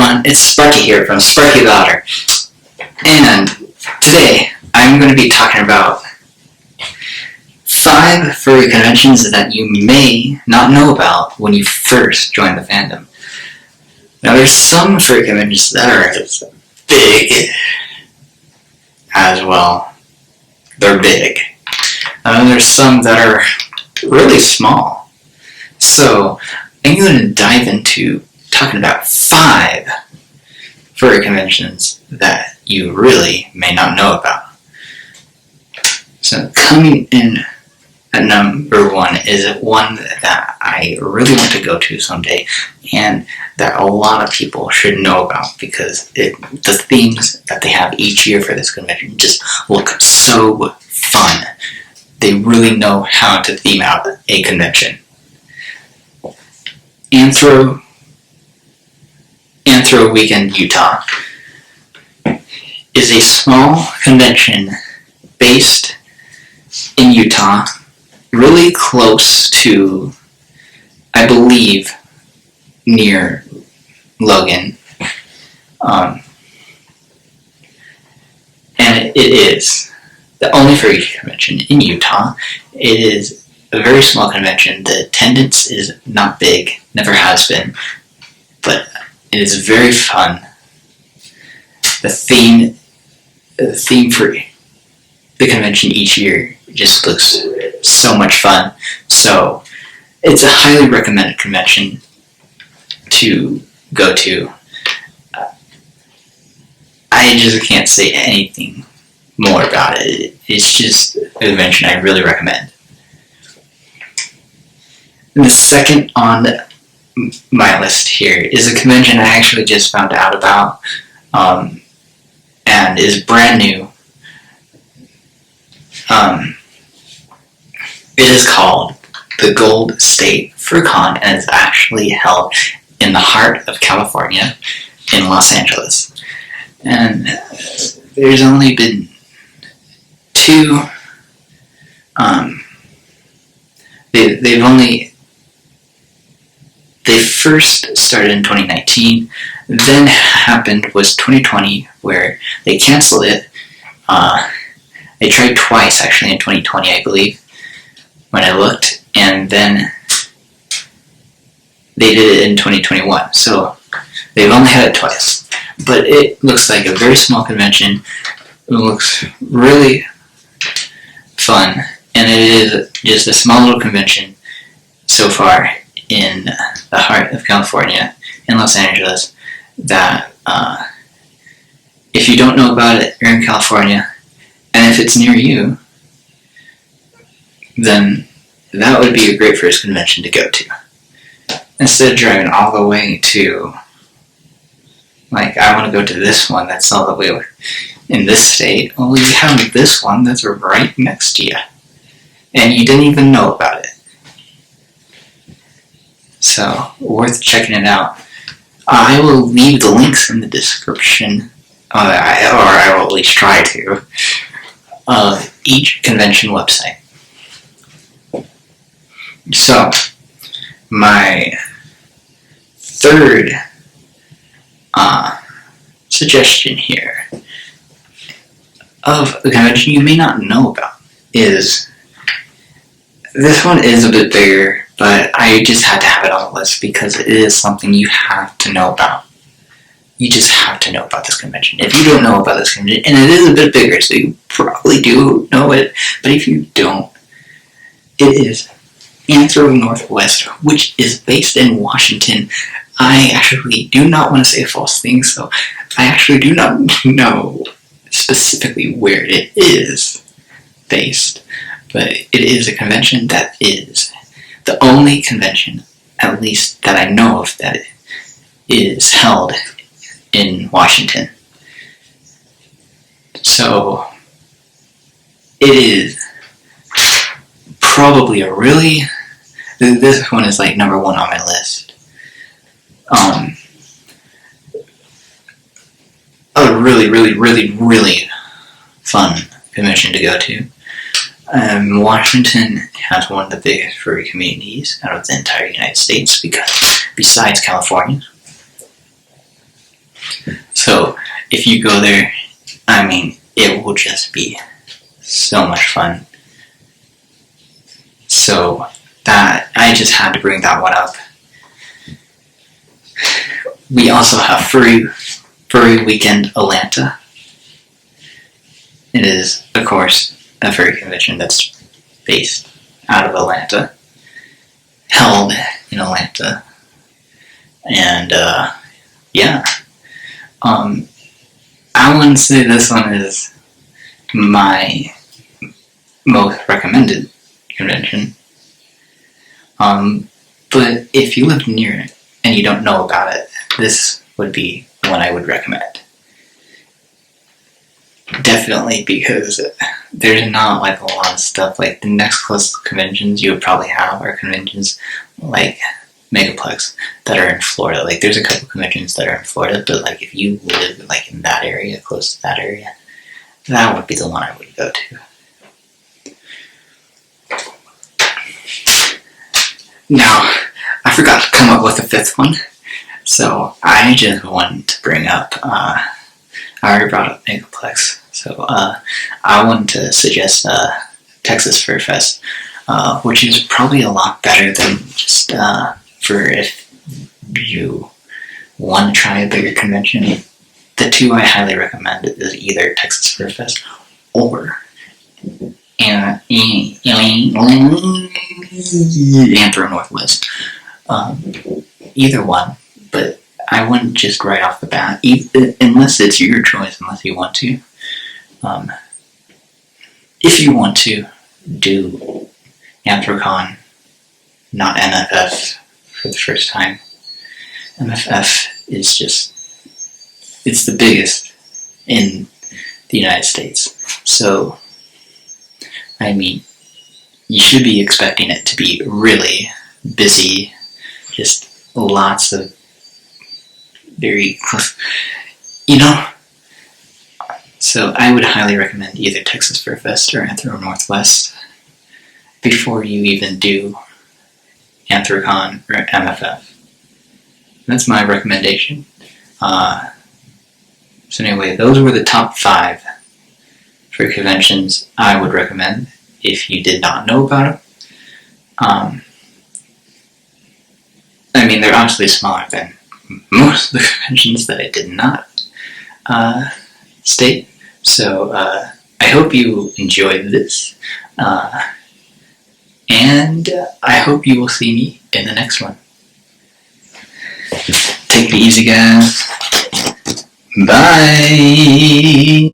everyone, it's Sparky here from Sparky the Otter, and today I'm going to be talking about 5 furry conventions that you may not know about when you first join the fandom. Now there's some furry conventions that are as big as well. They're big. And there's some that are really small. So I'm going to dive into talking about 5 furry conventions that you really may not know about. So coming in at number 1 is one that I really want to go to someday, and that a lot of people should know about because the themes that they have each year for this convention just look so fun. They really know how to theme out a convention. Anthro Weekend Utah is a small convention based in Utah, really close to, I believe, near Logan. And it is the only furry convention in Utah. It is a very small convention. The attendance is not big, never has been, but it is very fun. The theme for the convention each year just looks so much fun. So it's a highly recommended convention to go to. I just can't say anything more about it. It's just a convention I really recommend. And the second on my list here is a convention I actually just found out about, and is brand new. It is called the Gold State FurCon, and is actually held in the heart of California, in Los Angeles. And there's only been 2. They first started in 2019. Then happened was 2020, where they canceled it. They tried twice actually in 2020, I believe, when I looked, and then they did it in 2021. So they've only had it twice. But it looks like a very small convention. It looks really fun, and it is just a small little convention so far in the heart of California, in Los Angeles, that if you don't know about it, you're in California, and if it's near you, then that would be a great first convention to go to. Instead of driving all the way to, like, I want to go to this one that's all the way in this state. Well, you have this one that's right next to you, and you didn't even know about it. So, worth checking it out. I will leave the links in the description, or I will at least try to, of each convention website. So, my third suggestion here of a convention you may not know about is, this one is a bit bigger, but I just had to have it on the list because it is something you have to know about. You just have to know about this convention. If you don't know about this convention, and it is a bit bigger, so you probably do know it, but if you don't, it is Anthro Northwest, which is based in Washington. I actually do not want to say a false thing, so I actually do not know specifically where it is based, but it is a convention that is the only convention, at least that I know of, that is held in Washington. So it is probably this one is like number 1 on my list. A really, really, really, really fun convention to go to. Washington has one of the biggest furry communities out of the entire United States, because besides California. So if you go there, I mean, it will just be so much fun. So that, I just had to bring that one up. We also have Furry Weekend Atlanta. It is, of course, a furry convention that's based out of Atlanta, held in Atlanta, and yeah. I wouldn't say this one is my most recommended convention. But if you live near it and you don't know about it, this would be one I would recommend. Definitely, because there's not like a lot of stuff. Like the next closest conventions you would probably have are conventions like Megaplex that are in Florida. Like there's a couple conventions that are in Florida, but like if you live like in that area, close to that area, that would be the one I would go to. Now, I forgot to come up with a fifth one, so I just wanted to bring up, I already brought up Megaplex, so I wanted to suggest Texas Fairfest, which is probably a lot better than just for if you want to try a bigger convention. The two I highly recommend is either Texas Fairfest or Anthro Northwest. Either one, but I wouldn't just right off the bat, unless it's your choice, unless you want to. If you want to do Anthrocon, not MFF, for the first time. MFF is just, it's the biggest in the United States. So, I mean, you should be expecting it to be really busy, just lots of very close, So I would highly recommend either Texas Fairfest or Anthro Northwest before you even do Anthrocon or MFF. That's my recommendation. So anyway, those were the top 5 for conventions I would recommend if you did not know about them. I mean, they're obviously smaller than most of the conventions that I did not state. So I hope you enjoyed this. And I hope you will see me in the next one. Take it easy, guys. Bye.